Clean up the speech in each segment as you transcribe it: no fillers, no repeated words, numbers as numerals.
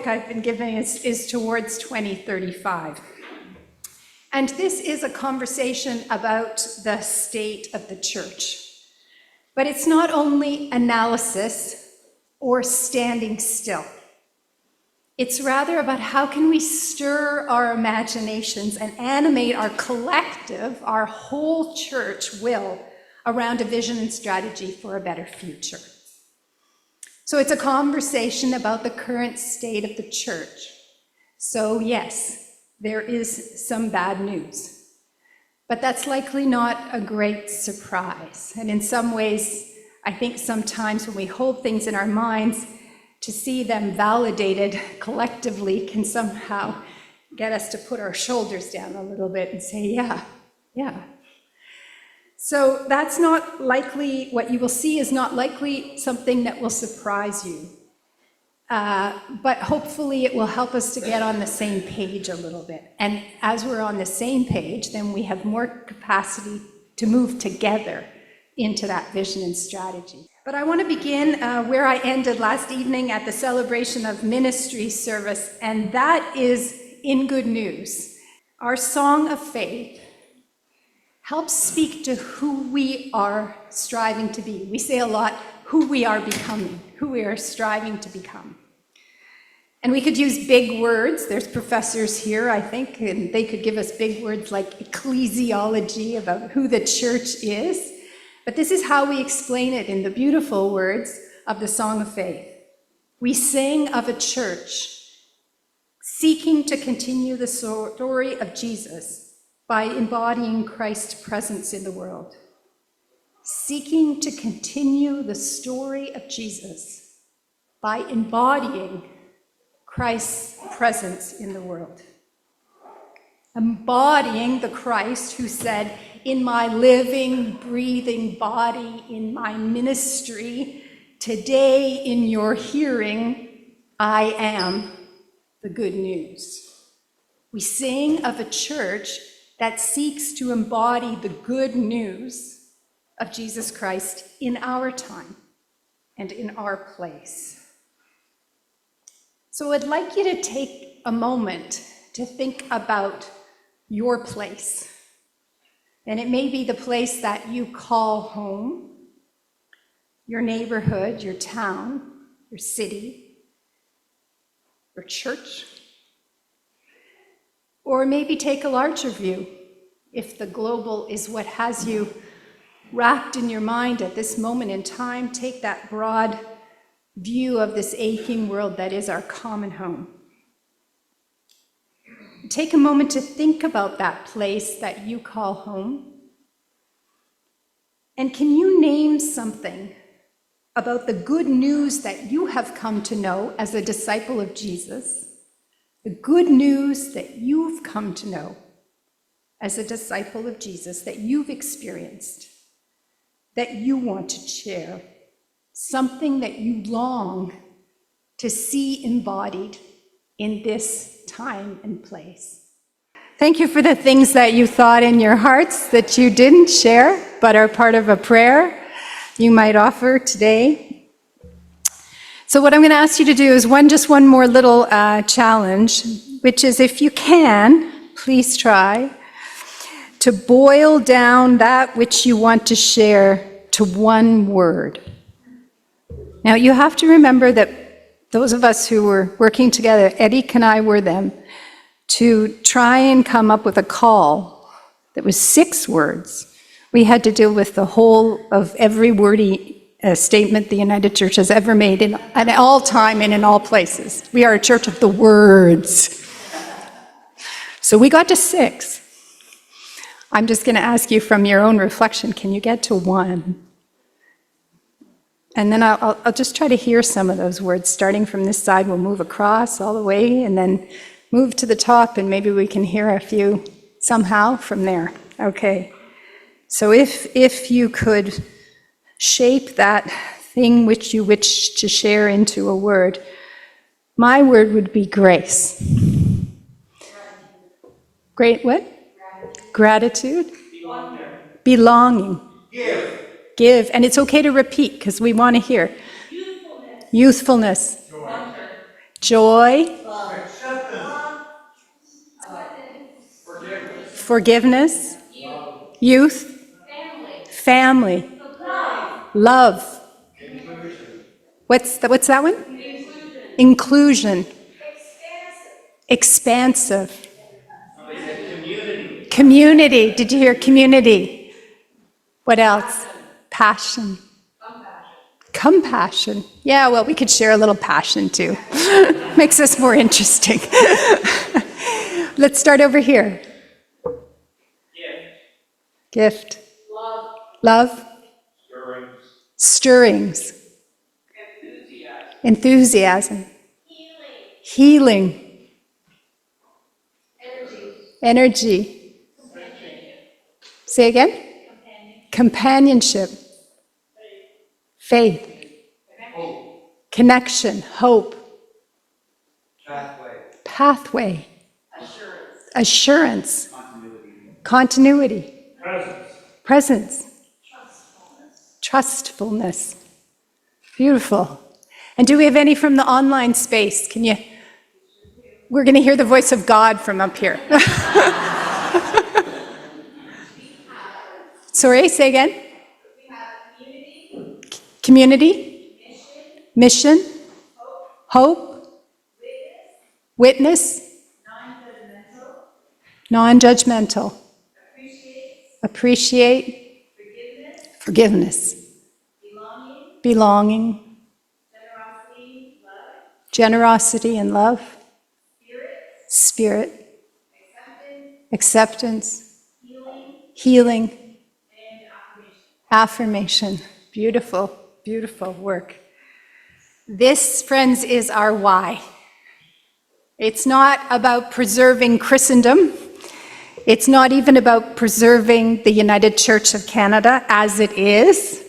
topic I've been giving is towards 2035. And this is a conversation about the state of the church. But it's not only analysis or standing still. It's rather about how can we stir our imaginations and animate our collective, our whole church will, around a vision and strategy for a better future. So it's a conversation about the current state of the church. So yes, there is some bad news, but that's likely not a great surprise. And in some ways, I think sometimes when we hold things in our minds, to see them validated collectively can somehow get us to put our shoulders down a little bit and say, yeah. So that's not likely, what you will see is not likely something that will surprise you. But hopefully it will help us to get on the same page a little bit. And as we're on the same page, then we have more capacity to move together into that vision and strategy. But I want to begin where I ended last evening at the celebration of ministry service, and that is in good news. Our song of faith helps speak to who we are striving to be. We say a lot, who we are becoming, who we are striving to become. And we could use big words. There's professors here, I think, and they could give us big words like ecclesiology about who the church is. But this is how we explain it in the beautiful words of the Song of Faith. We sing of a church seeking to continue the story of Jesus by embodying Christ's presence in the world. Seeking to continue the story of Jesus by embodying Christ's presence in the world. Embodying the Christ who said, in my living, breathing body, in my ministry, today in your hearing, I am the good news. We sing of a church that seeks to embody the good news of Jesus Christ in our time and in our place. So I'd like you to take a moment to think about your place. And it may be the place that you call home, your neighborhood, your town, your city, your church. Or maybe take a larger view, if the global is what has you wrapped in your mind at this moment in time, take that broad view of this aching world that is our common home. Take a moment to think about that place that you call home. And can you name something about the good news that you have come to know as a disciple of Jesus? The good news that you've come to know as a disciple of Jesus, that you've experienced, that you want to share, something that you long to see embodied in this time and place. Thank you for the things that you thought in your hearts that you didn't share, but are part of a prayer you might offer today. So what I'm going to ask you to do is just one more little challenge, which is, if you can, please try to boil down that which you want to share to one word. Now, you have to remember that those of us who were working together, Eddie and I were them, to try and come up with a call that was 6 words. We had to deal with the whole of every wordy statement the United Church has ever made at all time and in all places. We are a church of the words. So we got to 6. I'm just going to ask you from your own reflection, can you get to 1? And then I'll just try to hear some of those words. Starting from this side, we'll move across all the way and then move to the top, and maybe we can hear a few somehow from there. Okay. So if you could shape that thing which you wish to share into a word, my word would be grace. Great what? Gratitude. Belonging. Give. And it's okay to repeat because we want to hear. Youthfulness. joy, forgiveness, youth, family, love. What's that one? Inclusion. Expansive. Community. Did you hear community? What else? Passion. Compassion. Yeah, well, we could share a little passion too. Makes us more interesting. Let's start over here. Gift. Love. Stirrings. Enthusiasm. Healing. Energy. Say again? Companionship. Faith. Connection. Hope. Pathway. Assurance. Continuity. Presence. Trustfulness. Beautiful. And do we have any from the online space? We're going to hear the voice of God from up here. Sorry, say again. We have community, mission, hope, witness, non-judgmental, appreciate, forgiveness, belonging, generosity and love, spirit, acceptance, healing, affirmation. Beautiful, beautiful work. This, friends, is our why. It's not about preserving Christendom. It's not even about preserving the United Church of Canada as it is.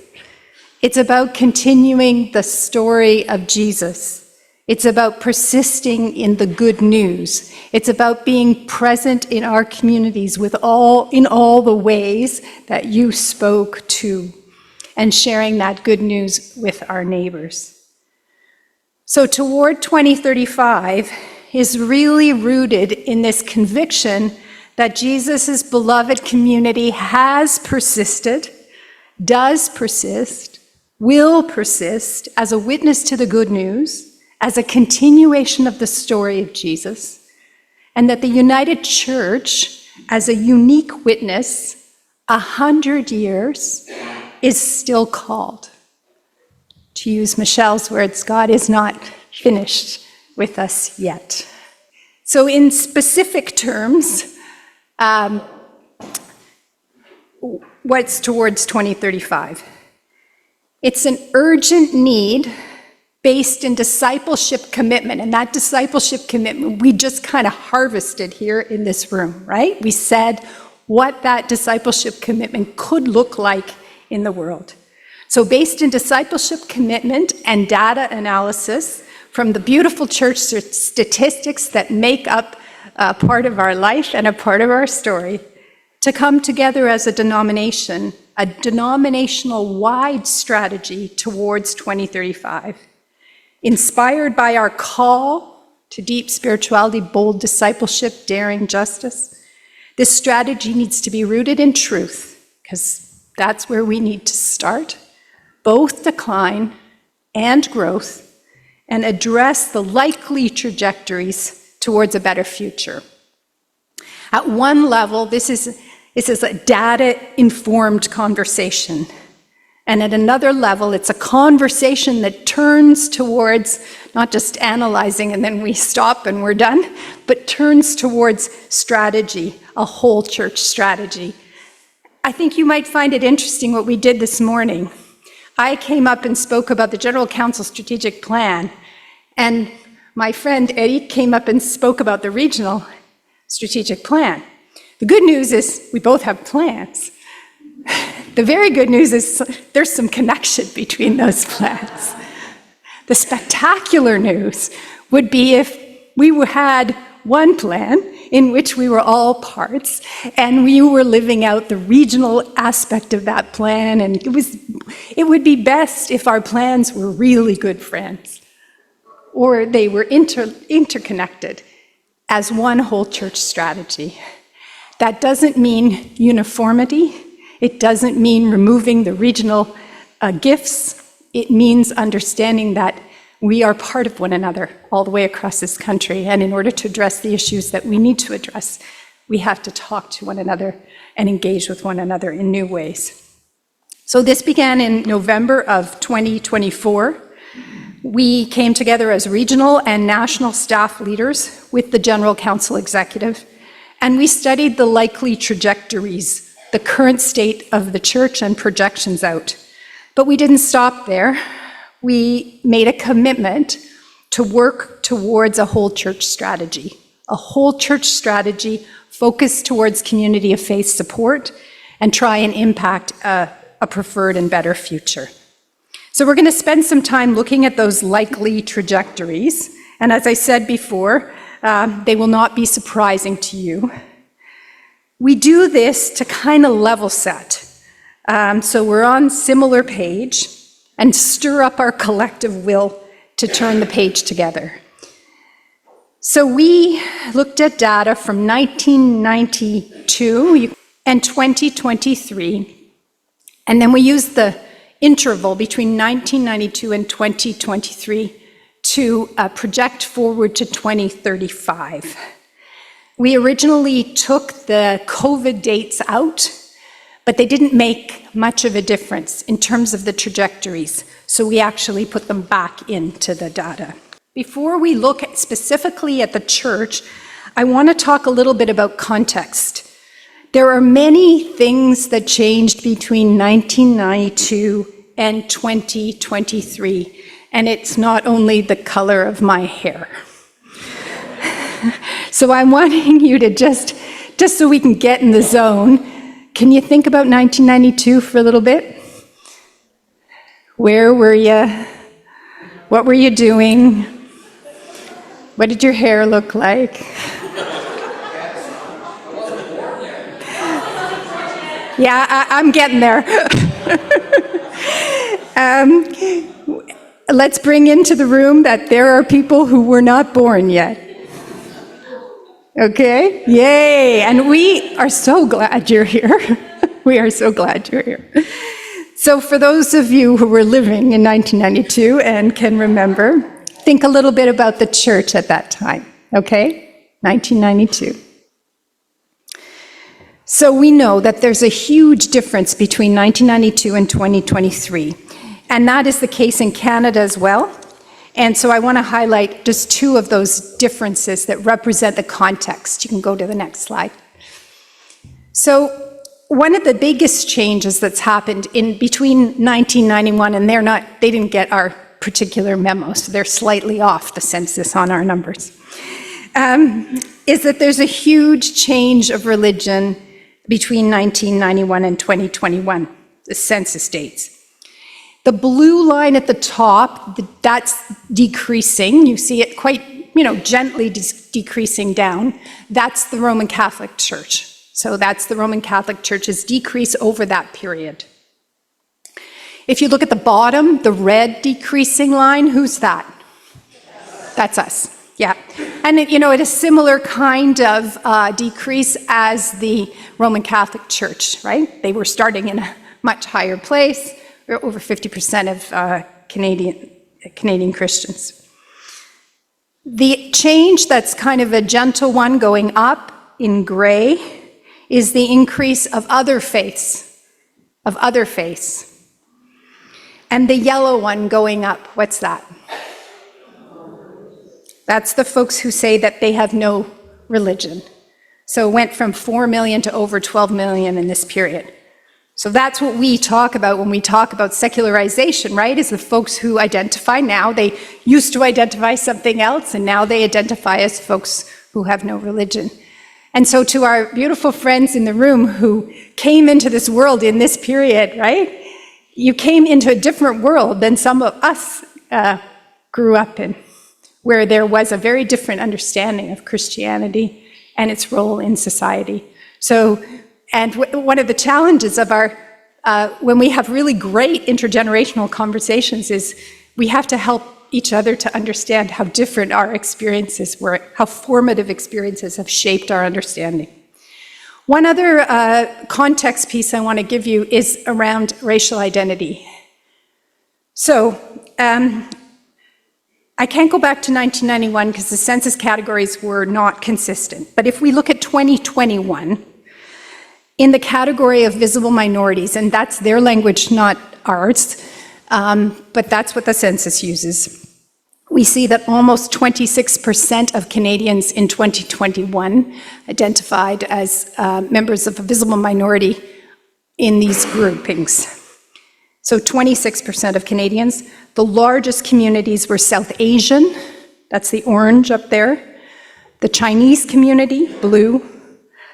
It's about continuing the story of Jesus. It's about persisting in the good news. It's about being present in our communities in all the ways that you spoke to, and sharing that good news with our neighbors. So Toward 2035 is really rooted in this conviction that Jesus' beloved community has persisted, does persist, will persist as a witness to the good news, as a continuation of the story of Jesus, and that the United Church, as a unique witness, 100 years, is still called. To use Michelle's words, God is not finished with us yet. So in specific terms, what's towards 2035? It's an urgent need based in discipleship commitment. And that discipleship commitment, we just kind of harvested here in this room, right? We said what that discipleship commitment could look like in the world. So based in discipleship commitment and data analysis from the beautiful church statistics that make up a part of our life and a part of our story, to come together as a denominational wide strategy towards 2035. Inspired by our call to deep spirituality, bold discipleship, daring justice, this strategy needs to be rooted in truth, because that's where we need to start, both decline and growth, and address the likely trajectories towards a better future. At one level, this is a data-informed conversation. And at another level, it's a conversation that turns towards not just analyzing and then we stop and we're done, but turns towards strategy, a whole church strategy. I think you might find it interesting what we did this morning. I came up and spoke about the General Council Strategic Plan, and my friend Eddie came up and spoke about the Regional Strategic Plan. The good news is we both have plans. The very good news is there's some connection between those plans. The spectacular news would be if we we had one plan in which we were all parts, and we were living out the regional aspect of that plan, and it would be best if our plans were really good friends. or they were interconnected as one whole church strategy. That doesn't mean uniformity. It doesn't mean removing the regional gifts. It means understanding that we are part of one another all the way across this country. And in order to address the issues that we need to address, we have to talk to one another and engage with one another in new ways. So this began in November of 2024. We came together as regional and national staff leaders with the General Council Executive, and we studied the likely trajectories, the current state of the church and projections out. But we didn't stop there. We made a commitment to work towards a whole church strategy focused towards community of faith support and try and impact a preferred and better future. So we're going to spend some time looking at those likely trajectories. And as I said before, they will not be surprising to you. We do this to kind of level set. So we're on similar page and stir up our collective will to turn the page together. So we looked at data from 1992 and 2023, and then we used the interval between 1992 and 2023 to project forward to 2035. We originally took the COVID dates out, but they didn't make much of a difference in terms of the trajectories, so we actually put them back into the data. Before we look specifically at the church, I want to talk a little bit about context. There are many things that changed between 1992 and 2023, and it's not only the color of my hair. So I'm wanting you to just so we can get in the zone, can you think about 1992 for a little bit? Where were you? What were you doing? What did your hair look like? Yeah, I'm getting there. Let's bring into the room that there are people who were not born yet. Okay? Yay! And we are so glad you're here. We are so glad you're here. So for those of you who were living in 1992 and can remember, think a little bit about the church at that time, okay? 1992. So we know that there's a huge difference between 1992 and 2023, and that is the case in Canada as well. And so I want to highlight just two of those differences that represent the context. You can go to the next slide. So one of the biggest changes that's happened in between 1991, and they didn't get our particular memo, so they're slightly off the census on our numbers, is that there's a huge change of religion between 1991 and 2021, the census dates. The blue line at the top, that's decreasing. You see it quite, gently decreasing down. That's the Roman Catholic Church. So that's the Roman Catholic Church's decrease over that period. If you look at the bottom, the red decreasing line, who's that? That's us, yeah. And at a similar kind of decrease as the Roman Catholic Church, right? They were starting in a much higher place. We're over 50% of Canadian Christians. The change that's kind of a gentle one going up in gray is the increase of other faiths. And the yellow one going up, what's that? That's the folks who say that they have no religion. So it went from 4 million to over 12 million in this period. So that's what we talk about when we talk about secularization, right? Is the folks who identify now, they used to identify something else, and now they identify as folks who have no religion. And so to our beautiful friends in the room who came into this world in this period, right? You came into a different world than some of us grew up in, where there was a very different understanding of Christianity and its role in society. So, and one of the challenges of when we have really great intergenerational conversations is we have to help each other to understand how different our experiences were, how formative experiences have shaped our understanding. One other context piece I want to give you is around racial identity. So, I can't go back to 1991 because the census categories were not consistent. But if we look at 2021, in the category of visible minorities, and that's their language, not ours, but that's what the census uses, we see that almost 26% of Canadians in 2021 identified as members of a visible minority in these groupings. So 26% of Canadians. The largest communities were South Asian, that's the orange up there, the Chinese community, blue,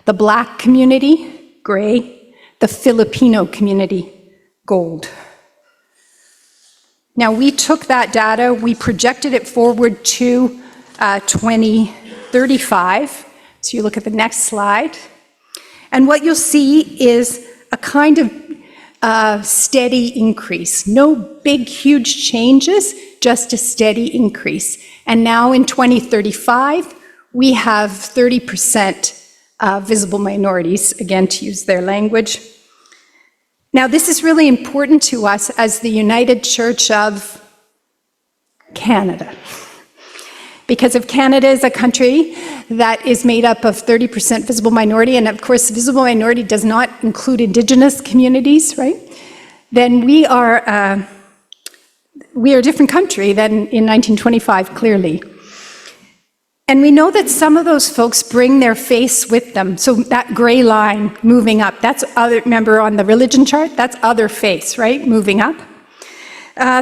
the Black community, gray, the Filipino community, gold. Now, we took that data, we projected it forward to 2035. So you look at the next slide. And what you'll see is a kind of steady increase. No big, huge changes, just a steady increase. And now in 2035, we have 30% visible minorities, again, to use their language. Now, this is really important to us as the United Church of Canada. Because if Canada is a country that is made up of 30% visible minority, and of course, visible minority does not include Indigenous communities, right? Then we are a different country than in 1925, clearly. And we know that some of those folks bring their face with them. So that gray line moving up, that's other, remember on the religion chart, that's other face, right, moving up.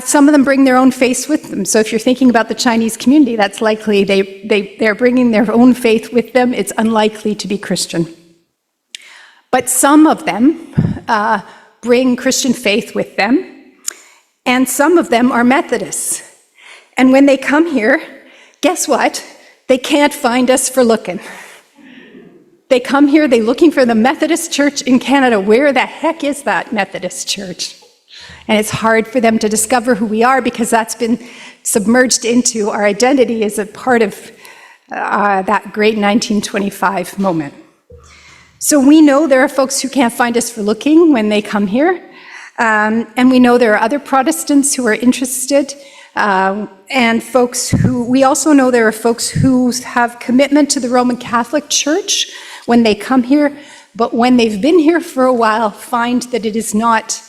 Some of them bring their own faith with them. So if you're thinking about the Chinese community, that's likely they're bringing their own faith with them. It's unlikely to be Christian. But some of them bring Christian faith with them, and some of them are Methodists. And when they come here, guess what? They can't find us for looking. They come here, they're looking for the Methodist Church in Canada. Where the heck is that Methodist Church? And it's hard for them to discover who we are because that's been submerged into our identity as a part of that great 1925 moment. So we know there are folks who can't find us for looking when they come here. And we know there are other Protestants who are interested. And folks who, we also know there are folks who have commitment to the Roman Catholic Church when they come here, but when they've been here for a while, find that it is not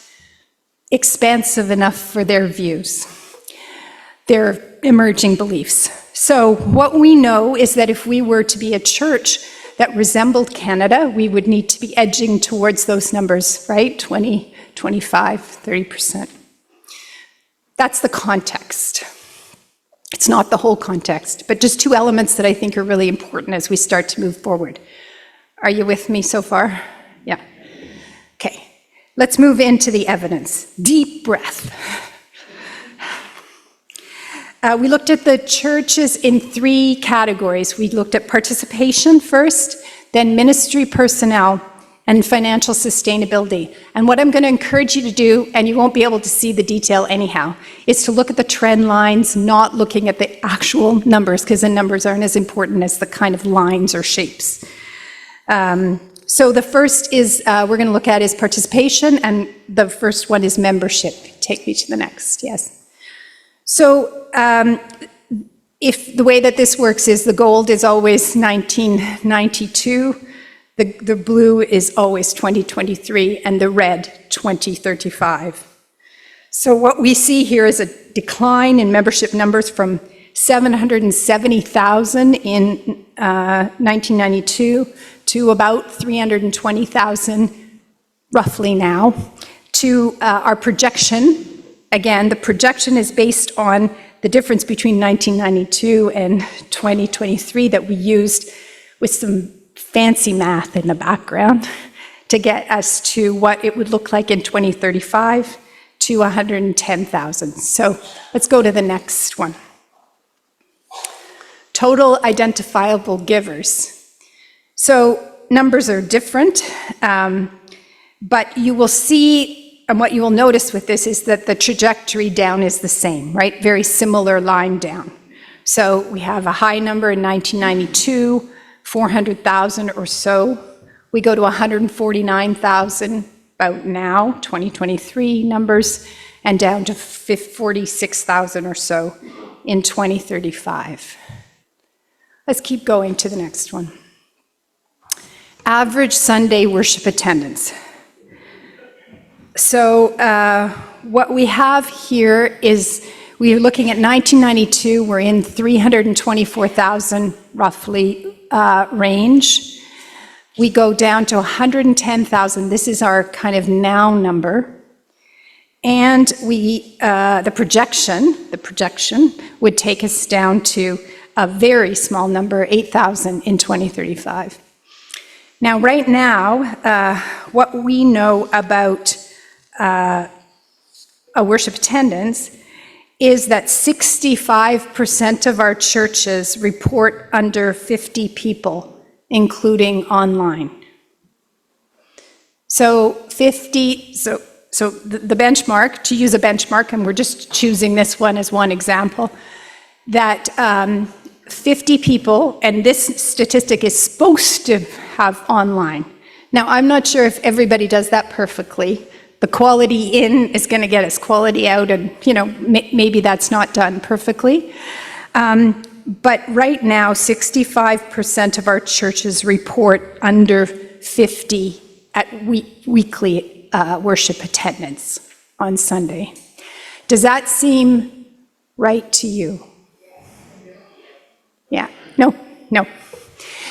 expansive enough for their views, their emerging beliefs. So what we know is that if we were to be a church that resembled Canada, we would need to be edging towards those numbers, right? 20, 25, 30%. That's the context. It's not the whole context, but just two elements that I think are really important as we start to move forward. Are you with me so far? Yeah. Okay. Let's move into the evidence. Deep breath. We looked at the churches in three categories. We looked at participation first, then ministry personnel, and financial sustainability. And what I'm going to encourage you to do, and you won't be able to see the detail anyhow, is to look at the trend lines, not looking at the actual numbers, because the numbers aren't as important as the kind of lines or shapes. So the first is we're going to look at is participation, and the first one is membership. Take me to the next, yes. So if the way that this works is the gold is always 1992, the blue is always 2023, and the red 2035. So what we see here is a decline in membership numbers from 770,000 in 1992 to about 320,000 roughly now, to our projection. Again, the projection is based on the difference between 1992 and 2023 that we used with some fancy math in the background to get us to what it would look like in 2035 to 110,000. So let's go to the next one. Total identifiable givers. So numbers are different, but you will see and what you will notice with this is that the trajectory down is the same, right? Very similar line down. So we have a high number in 1992, 400,000 or so. We go to 149,000 about now, 2023 numbers, and down to 46,000 or so in 2035. Let's keep going to the next one. Average Sunday worship attendance. So what we have here is we're looking at 1992, we're in 324,000 roughly range. We go down to 110,000, this is our kind of now number. And the projection would take us down to a very small number, 8,000 in 2035. Now, right now, what we know about a worship attendance is that 65% of our churches report under 50 people, including online. So the benchmark, to use a benchmark, and we're just choosing this one as one example, that 50 people, and this statistic is supposed to have online. Now, I'm not sure if everybody does that perfectly. The quality in is going to get us quality out, and maybe that's not done perfectly. But right now, 65% of our churches report under 50 at weekly worship attendance on Sunday. Does that seem right to you? Yeah, no.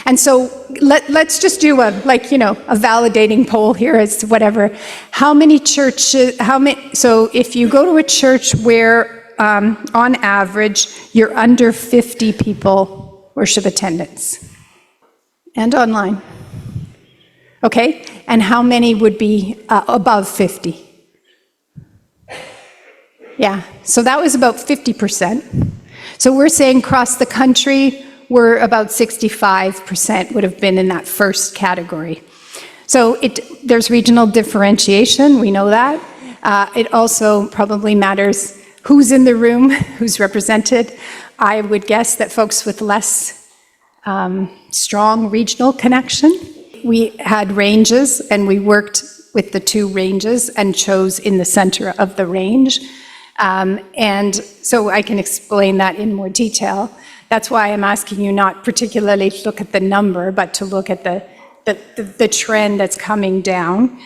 And so let's just do a validating poll here as to whatever. How many churches, so if you go to a church where on average you're under 50 people worship attendance and online, okay? And how many would be above 50? Yeah, so that was about 50%. So we're saying across the country, we're about 65% would have been in that first category. So there's regional differentiation, we know that. It also probably matters who's in the room, who's represented. I would guess that folks with less strong regional connection. We had ranges, and we worked with the two ranges and chose in the center of the range. And so I can explain that in more detail. That's why I'm asking you not particularly to look at the number, but to look at the trend that's coming down.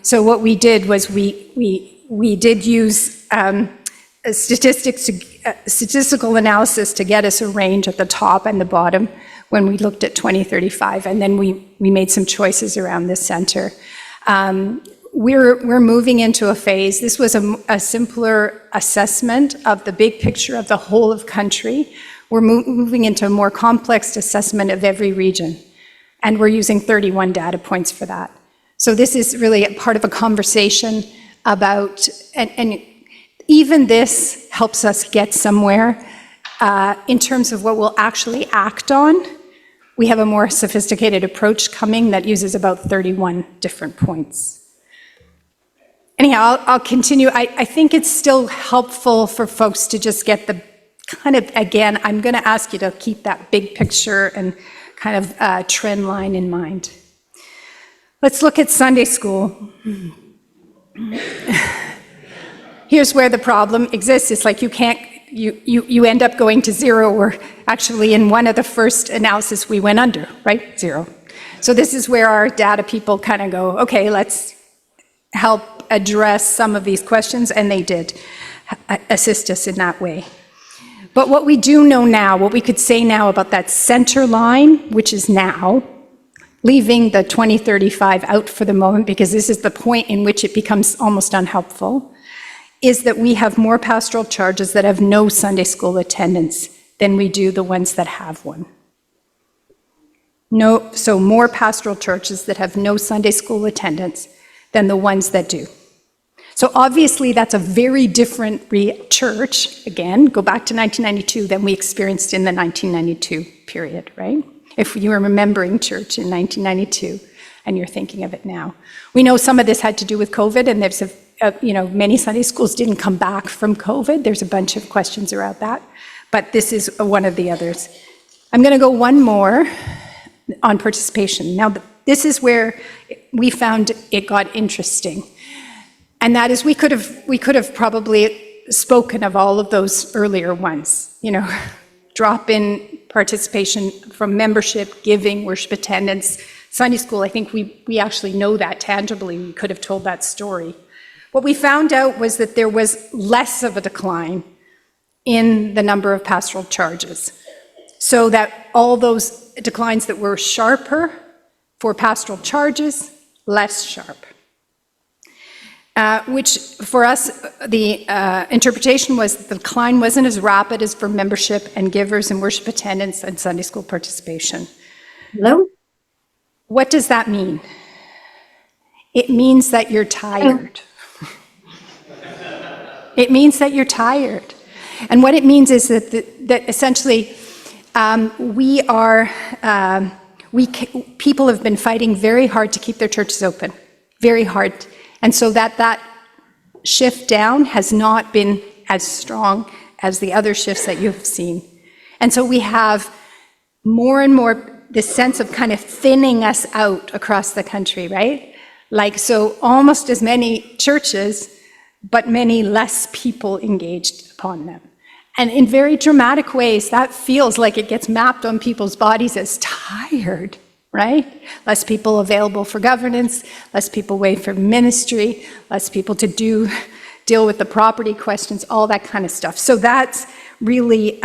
So what we did was we did use statistical analysis to get us a range at the top and the bottom when we looked at 2035, and then we made some choices around the center. We're moving into a phase. This was a simpler assessment of the big picture of the whole of country. We're moving into a more complex assessment of every region, and we're using 31 data points for that. So this is really a part of a conversation about, and even this helps us get somewhere in terms of what we'll actually act on. We have a more sophisticated approach coming that uses about 31 different points. Anyhow, I'll continue. I think it's still helpful for folks to just get the kind of, again, I'm going to ask you to keep that big picture and kind of trend line in mind. Let's look at Sunday school. Here's where the problem exists. It's like you can't, you end up going to zero, or actually in one of the first analysis we went under, right? Zero. So this is where our data people kind of go, okay, let's help address some of these questions, and they did assist us in that way. But what we do know now, what we could say now about that center line, which is now, leaving the 2035 out for the moment because this is the point in which it becomes almost unhelpful, is that we have more pastoral charges that have no Sunday school attendance than we do the ones that have one. So more pastoral churches that have no Sunday school attendance than the ones that do. So obviously that's a very different church, again, go back to 1992, than we experienced in the 1992 period, right? If you were remembering church in 1992, and you're thinking of it now. We know some of this had to do with COVID, and there's many Sunday schools didn't come back from COVID. There's a bunch of questions around that, but this is one of the others. I'm going to go one more on participation. Now, this is where we found it got interesting, and that is we could have probably spoken of all of those earlier ones, drop-in participation from membership, giving, worship attendance, Sunday school. I think we actually know that tangibly. We could have told that story. What we found out was that there was less of a decline in the number of pastoral charges, so that all those declines that were sharper for pastoral charges, less sharp. Which for us, the interpretation was that the decline wasn't as rapid as for membership and givers and worship attendance and Sunday school participation. Hello? What does that mean? It means that you're tired. It means that you're tired. And what it means is that essentially people have been fighting very hard to keep their churches open, very hard. And so that shift down has not been as strong as the other shifts that you've seen. And so we have more and more this sense of kind of thinning us out across the country, right? Like, so almost as many churches, but many less people engaged upon them. And in very dramatic ways, that feels like it gets mapped on people's bodies as tired, right? Less people available for governance, less people away from ministry, less people to deal with the property questions, all that kind of stuff. So that's really,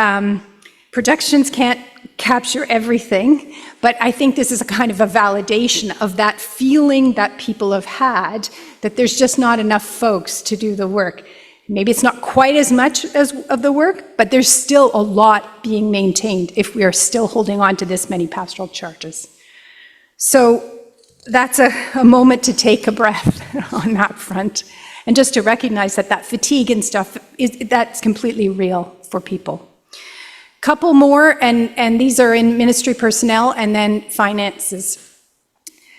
projections can't capture everything, but I think this is a kind of a validation of that feeling that people have had, that there's just not enough folks to do the work. Maybe it's not quite as much of the work, but there's still a lot being maintained if we are still holding on to this many pastoral charges. So that's a moment to take a breath on that front, and just to recognize that fatigue and stuff, that's completely real for people. Couple more, and these are in ministry personnel and then finances.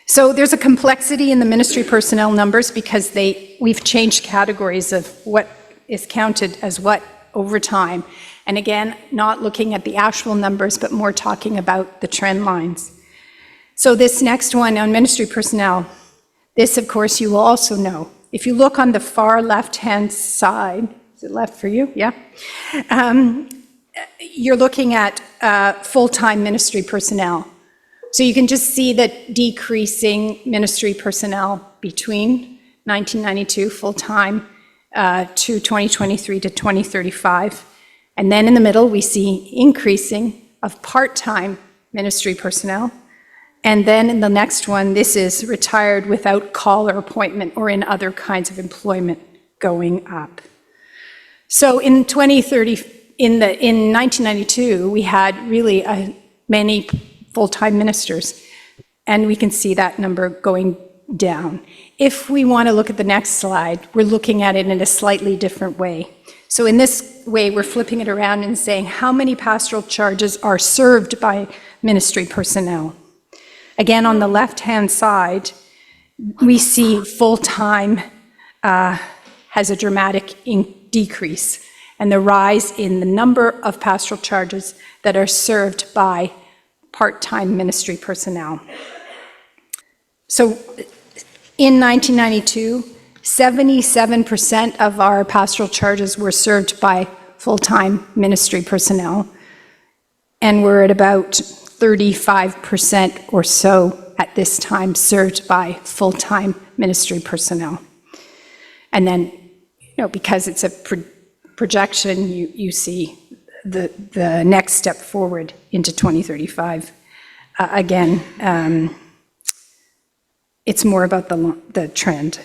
So there's a complexity in the ministry personnel numbers because we've changed categories of what is counted as what over time. And again, not looking at the actual numbers, but more talking about the trend lines. So this next one on ministry personnel, this of course you will also know. If you look on the far left-hand side, is it left for you? Yeah. You're looking at full-time ministry personnel. So you can just see that decreasing ministry personnel between 1992 full-time to 2023 to 2035. And then in the middle, we see increasing of part-time ministry personnel. And then in the next one, this is retired without call or appointment or in other kinds of employment going up. So in 1992, we had really many full-time ministers, and we can see that number going down. If we want to look at the next slide, we're looking at it in a slightly different way. So in this way, we're flipping it around and saying how many pastoral charges are served by ministry personnel. Again, on the left-hand side, we see full-time has a dramatic decrease, and the rise in the number of pastoral charges that are served by part-time ministry personnel. So in 1992, 77% of our pastoral charges were served by full-time ministry personnel, and we're at about 35% or so at this time served by full-time ministry personnel. And then, because it's a projection, you see the next step forward into 2035. Again, it's more about the trend.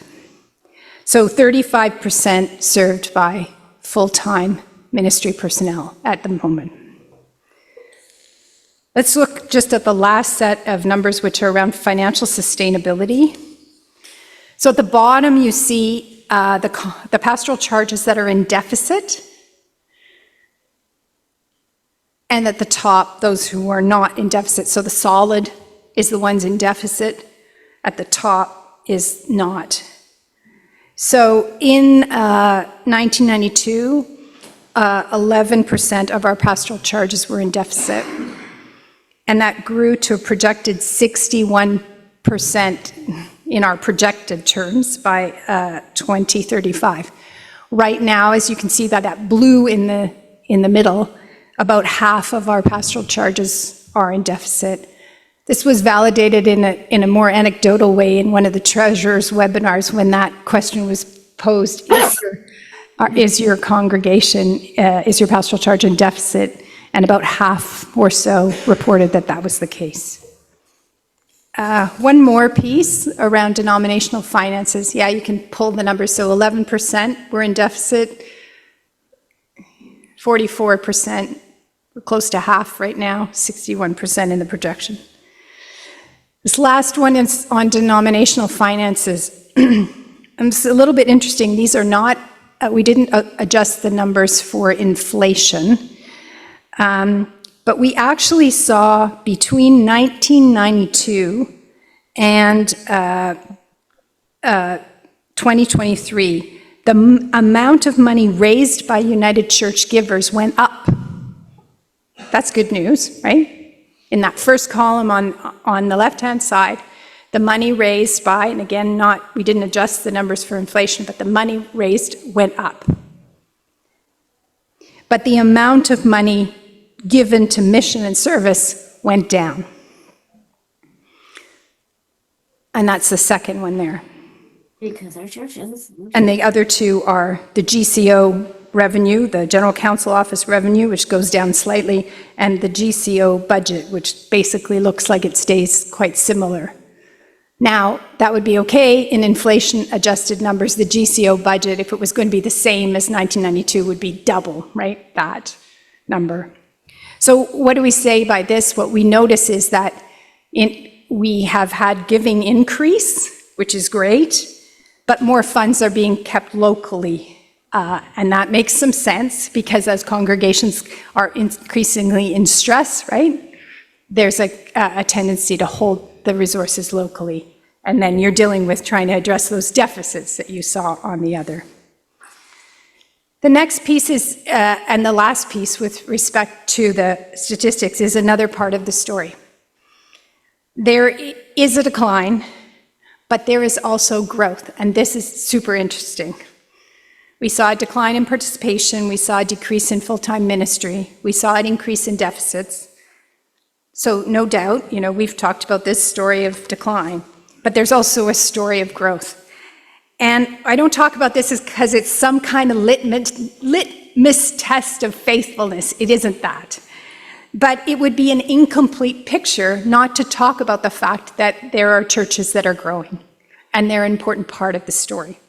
So 35% served by full-time ministry personnel at the moment. Let's look just at the last set of numbers, which are around financial sustainability. So at the bottom, you see the pastoral charges that are in deficit, and at the top, those who are not in deficit. So the solid is the ones in deficit. at the top is not. So in 1992, 11% of our pastoral charges were in deficit, and that grew to a projected 61% in our projected terms by 2035. Right now, as you can see by that blue in the middle, about half of our pastoral charges are in deficit. This was validated in a more anecdotal way in one of the treasurer's webinars when that question was posed, is your congregation, is your pastoral charge in deficit? And about half or so reported that that was the case. One more piece around denominational finances. Yeah, you can pull the numbers. So 11% were in deficit, 44%, we're close to half right now, 61% in the projection. This last one is on denominational finances. It's a little bit interesting. These are not, we didn't adjust the numbers for inflation, but we actually saw between 1992 and 2023, the amount of money raised by United Church givers went up. That's good news, right? In that first column on the left-hand side, the money raised by, and again, we didn't adjust the numbers for inflation, but the money raised went up. But the amount of money given to mission and service went down. And that's the second one there. Because our churches. And the other two are the GCO revenue, the General Council Office revenue, which goes down slightly, and the GCO budget, which basically looks like it stays quite similar. Now, that would be okay in inflation-adjusted numbers. The GCO budget, if it was going to be the same as 1992, would be double, right, that number. So what do we say by this? What we notice is that we have had giving increase, which is great, but more funds are being kept locally. And that makes some sense because as congregations are increasingly in stress, right, there's a tendency to hold the resources locally. And then you're dealing with trying to address those deficits that you saw on the other. The next piece is, and the last piece with respect to the statistics, is another part of the story. There is a decline, but there is also growth, and this is super interesting. We saw a decline in participation, we saw a decrease in full-time ministry, we saw an increase in deficits. So no doubt, we've talked about this story of decline, but there's also a story of growth. And I don't talk about this because it's some kind of litmus test of faithfulness. It isn't that. But it would be an incomplete picture not to talk about the fact that there are churches that are growing, and they're an important part of the story.